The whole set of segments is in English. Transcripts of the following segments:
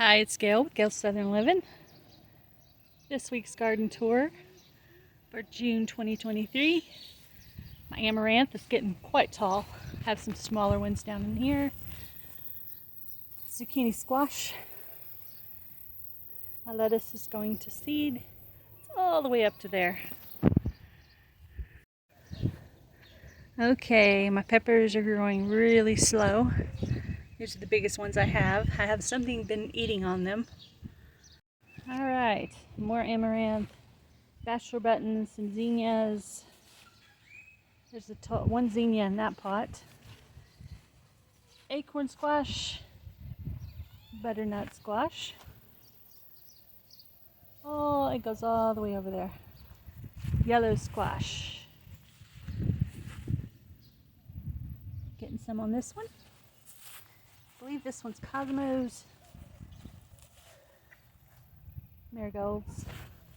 Hi, it's Gail with Gail's Southern Living. This week's garden tour for June 2023. My amaranth is getting quite tall. I have some smaller ones down in here. Zucchini squash. My lettuce is going to seed. It's all the way up to there. Okay, my peppers are growing really slow. These are the biggest ones I have. I have something been eating on them. Alright, more amaranth, bachelor buttons, some zinnias. There's one zinnia in that pot. Acorn squash, butternut squash. Oh, it goes all the way over there. Yellow squash. Getting some on this one. I believe this one's cosmos. Marigolds.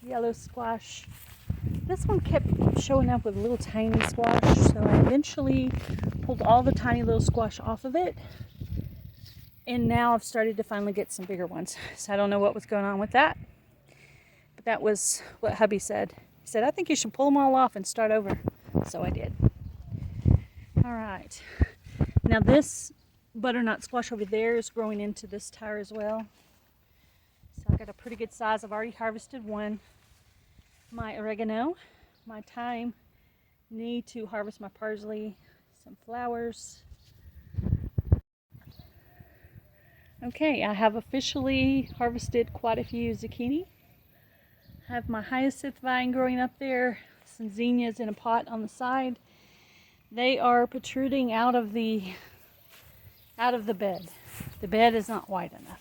Yellow squash. This one kept showing up with little tiny squash, so I eventually pulled all the tiny little squash off of it. And now I've started to finally get some bigger ones. So I don't know what was going on with that. But that was what hubby said. He said, I think you should pull them all off and start over. So I did. Alright. Now this butternut squash over there is growing into this tire as well. So I got a pretty good size. I've already harvested one. My oregano, my thyme, need to harvest my parsley, some flowers. Okay, I have officially harvested quite a few zucchini. I have my hyacinth vine growing up there, some zinnias in a pot on the side. They are protruding out of the bed. The bed is not wide enough.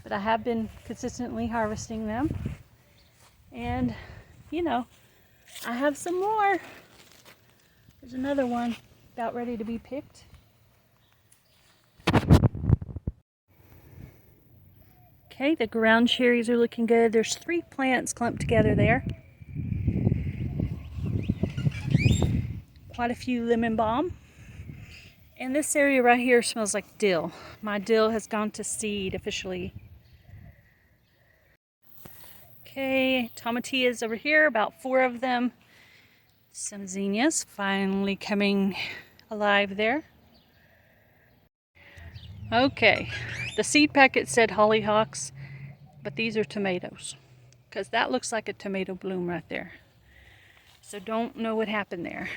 But I have been consistently harvesting them. And, you know, I have some more. There's another one about ready to be picked. Okay, the ground cherries are looking good. There's 3 plants clumped together there. Quite a few lemon balm. And this area right here smells like dill. My dill has gone to seed officially. Okay, tomatillas over here, about 4 of them. Some zinnias finally coming alive there. Okay, the seed packet said hollyhocks, but these are tomatoes. Because that looks like a tomato bloom right there. So don't know what happened there.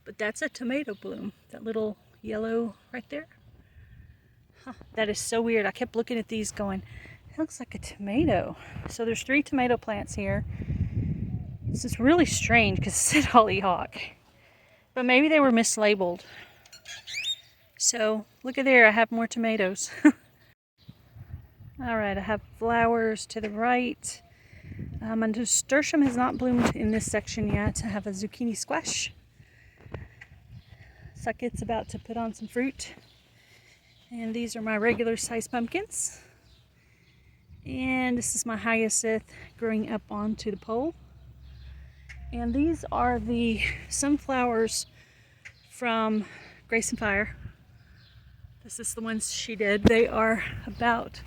But that's a tomato bloom, that little yellow right there. Huh, that is so weird. I kept looking at these going, it looks like a tomato. So there's 3 tomato plants here. This is really strange because it said hollyhock. But maybe they were mislabeled. So look at there, I have more tomatoes. Alright, I have flowers to the right. My nasturtium has not bloomed in this section yet. I have a zucchini squash. Looks like it's about to put on some fruit. And these are my regular size pumpkins. And this is my hyacinth growing up onto the pole. And these are the sunflowers from Grace and Fire. This is the ones she did. They are about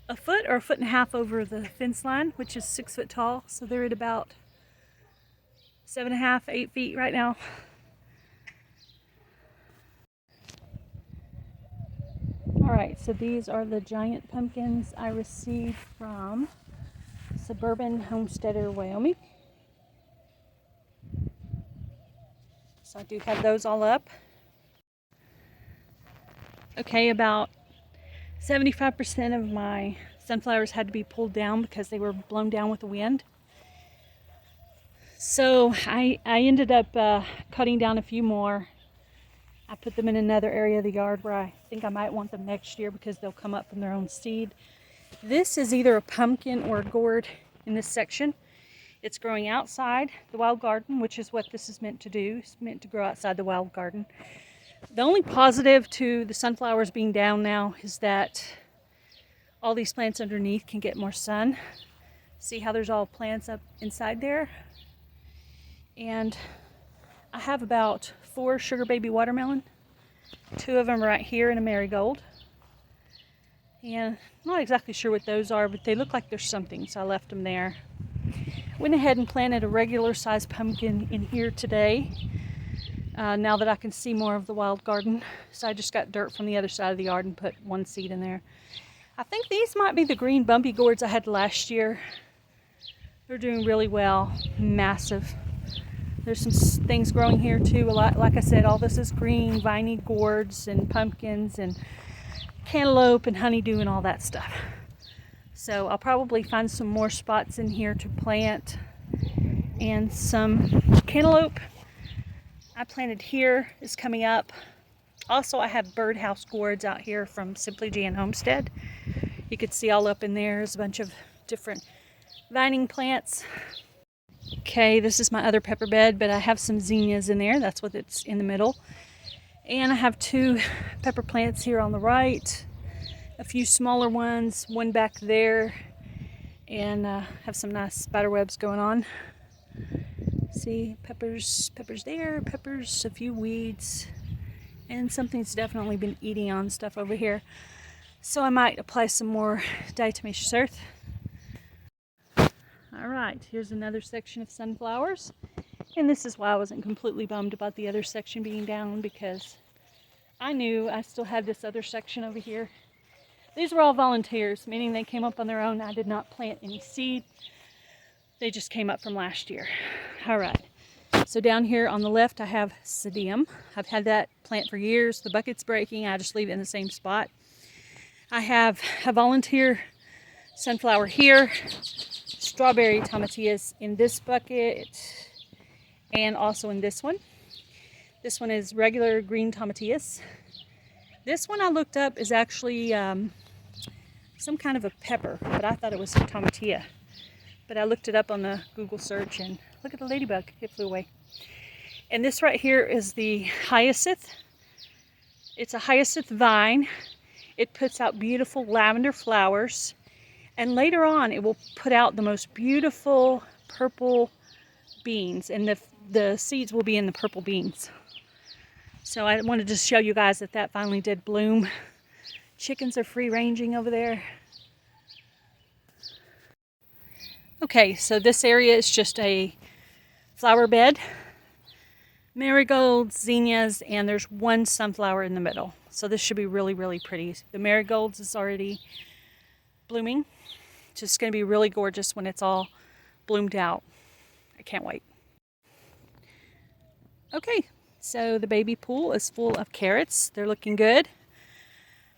a foot or a foot and a half over the fence line, which is 6 foot tall. So they're at about 7.5, 8 feet right now. Alright, so these are the giant pumpkins I received from Suburban Homesteader, Wyoming. So I do have those all up. Okay, about 75% of my sunflowers had to be pulled down because they were blown down with the wind. So I ended up cutting down a few more. I put them in another area of the yard where I think I might want them next year because they'll come up from their own seed. This is either a pumpkin or a gourd in this section. It's growing outside the wild garden, which is what this is meant to do. It's meant to grow outside the wild garden. The only positive to the sunflowers being down now is that all these plants underneath can get more sun. See how there's all plants up inside there? And I have about 4 sugar baby watermelon. 2 of them right here in a marigold. And I'm not exactly sure what those are, but they look like there's something, so I left them there. Went ahead and planted a regular sized pumpkin in here today, now that I can see more of the wild garden. So I just got dirt from the other side of the yard and put one seed in there. I think these might be the green bumpy gourds I had last year. They're doing really well, massive. There's some things growing here too. A lot, like I said, all this is green, viney gourds and pumpkins and cantaloupe and honeydew and all that stuff. So I'll probably find some more spots in here to plant, and some cantaloupe I planted here is coming up. Also, I have birdhouse gourds out here from Simply Jan Homestead. You could see all up in there is a bunch of different vining plants. Okay, this is my other pepper bed, but I have some zinnias in there. That's what it's in the middle. And I have 2 pepper plants here on the right, a few smaller ones, one back there, and have some nice spider webs going on. See, peppers there, peppers, a few weeds, and something's definitely been eating on stuff over here. So I might apply some more diatomaceous earth. All right, here's another section of sunflowers. And this is why I wasn't completely bummed about the other section being down, because I knew I still had this other section over here. These were all volunteers, meaning they came up on their own. I did not plant any seed. They just came up from last year. All right, so down here on the left I have sedum. I've had that plant for years. The bucket's breaking. I just leave it in the same spot. I have a volunteer sunflower here, strawberry tomatillas in this bucket, and also in this one. This one is regular green tomatillas. This one I looked up is actually some kind of a pepper, but I thought it was a tomatilla. But I looked it up on the Google search, and look at the ladybug, it flew away. And this right here is the hyacinth. It's a hyacinth vine. It puts out beautiful lavender flowers, and later on it will put out the most beautiful purple beans, and the seeds will be in the purple beans. So I wanted to show you guys that finally did bloom. Chickens are free ranging over there. Okay, so this area is just a flower bed, marigolds, zinnias, and there's one sunflower in the middle. So this should be really, really pretty. The marigolds is already blooming. It's just going to be really gorgeous when it's all bloomed out. I can't wait. Okay, so the baby pool is full of carrots. They're looking good.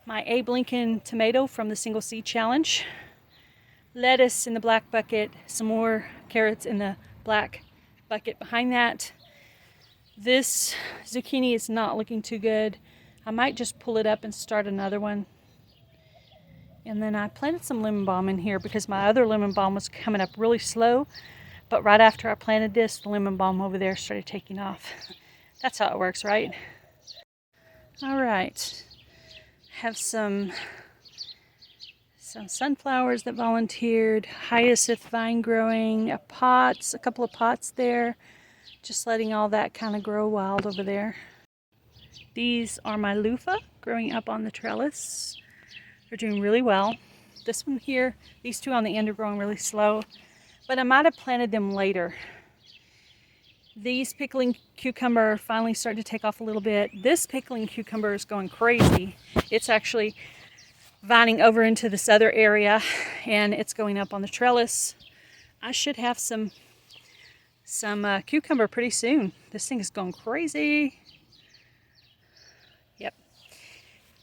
My Abe Lincoln tomato from the Single Seed Challenge. Lettuce in the black bucket, some more carrots in the black bucket behind that. This zucchini is not looking too good. I might just pull it up and start another one. And then I planted some lemon balm in here because my other lemon balm was coming up really slow. But right after I planted this, the lemon balm over there started taking off. That's how it works, right? All right. Have some sunflowers that volunteered, hyacinth vine growing, a couple of pots there, just letting all that kind of grow wild over there. These are my loofah growing up on the trellis. They're doing really well. This one here, these 2 on the end are growing really slow, but I might have planted them later. These pickling cucumber finally starting to take off a little bit. This pickling cucumber is going crazy. It's actually vining over into this other area, and it's going up on the trellis. I should have some cucumber pretty soon. This thing is going crazy. Yep.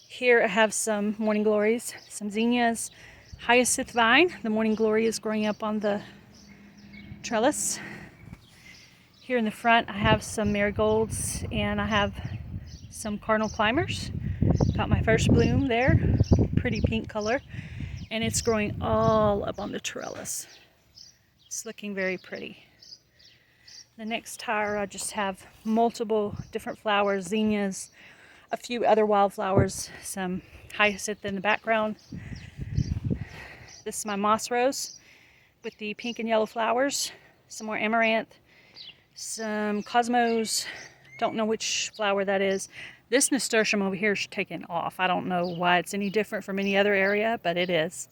Here I have some morning glories, some zinnias, hyacinth vine. The morning glory is growing up on the trellis. Here in the front I have some marigolds, and I have some cardinal climbers. Got my first bloom there, pretty pink color, and it's growing all up on the trellis. It's looking very pretty. The next tire I just have multiple different flowers, zinnias, a few other wildflowers, some hyacinth in the background. This is my moss rose with the pink and yellow flowers, some more amaranth, some cosmos, don't know which flower that is. This nasturtium over here is taking off. I don't know why it's any different from any other area, but it is.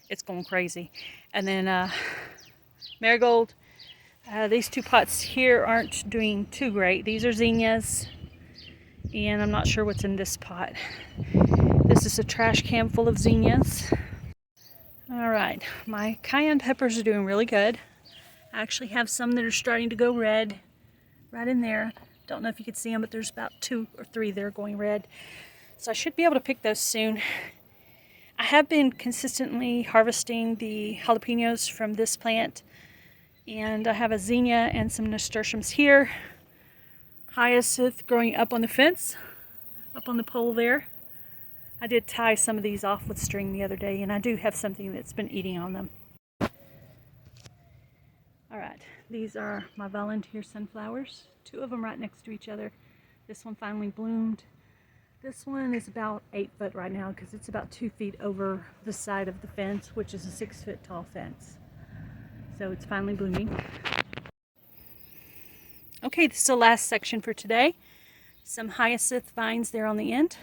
It's going crazy. And then marigold. These two pots here aren't doing too great. These are zinnias, and I'm not sure what's in this pot. This is a trash can full of zinnias. All right, my cayenne peppers are doing really good. I actually have some that are starting to go red right in there. Don't know if you can see them, but there's about 2 or 3 that are going red. So I should be able to pick those soon. I have been consistently harvesting the jalapenos from this plant, and I have a zinnia and some nasturtiums here. Hyacinth growing up on the fence, up on the pole there. I did tie some of these off with string the other day, and I do have something that's been eating on them. All right, these are my volunteer sunflowers. 2 of them right next to each other. This one finally bloomed. This one is about 8 foot right now because it's about 2 feet over the side of the fence, which is a 6 foot tall fence. So it's finally blooming. Okay, this is the last section for today. Some hyacinth vines there on the end.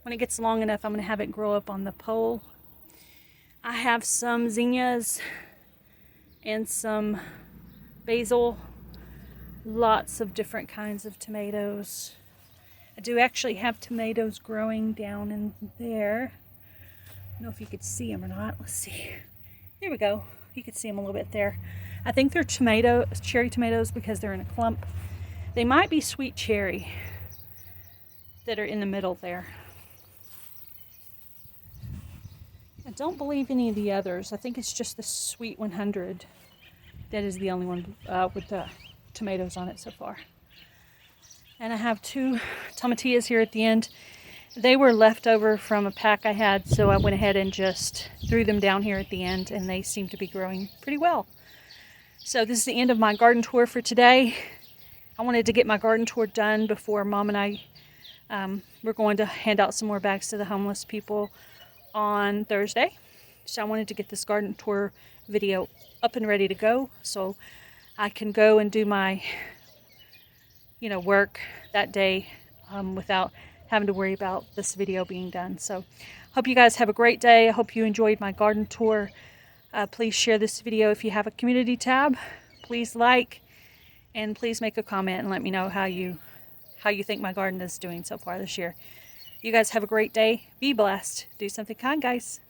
When it gets long enough, I'm going to have it grow up on the pole. I have some zinnias and some basil. Lots of different kinds of tomatoes. I do actually have tomatoes growing down in there. I don't know if you could see them or not. Let's see. There we go. You can see them a little bit there. I think they're cherry tomatoes because they're in a clump. They might be sweet cherry that are in the middle there. I don't believe any of the others. I think it's just the Sweet 100 that is the only one with the tomatoes on it so far. And I have 2 tomatillas here at the end. They were left over from a pack I had, so I went ahead and just threw them down here at the end, and they seem to be growing pretty well. So this is the end of my garden tour for today. I wanted to get my garden tour done before Mom and I we're going to hand out some more bags to the homeless people on Thursday. So I wanted to get this garden tour video up and ready to go so I can go and do my work that day without having to worry about this video being done. So hope you guys have a great day. I hope you enjoyed my garden tour. Please share this video if you have a community tab. Please like, and please make a comment and let me know how you think my garden is doing so far this year. You guys have a great day. Be blessed. Do something kind, guys.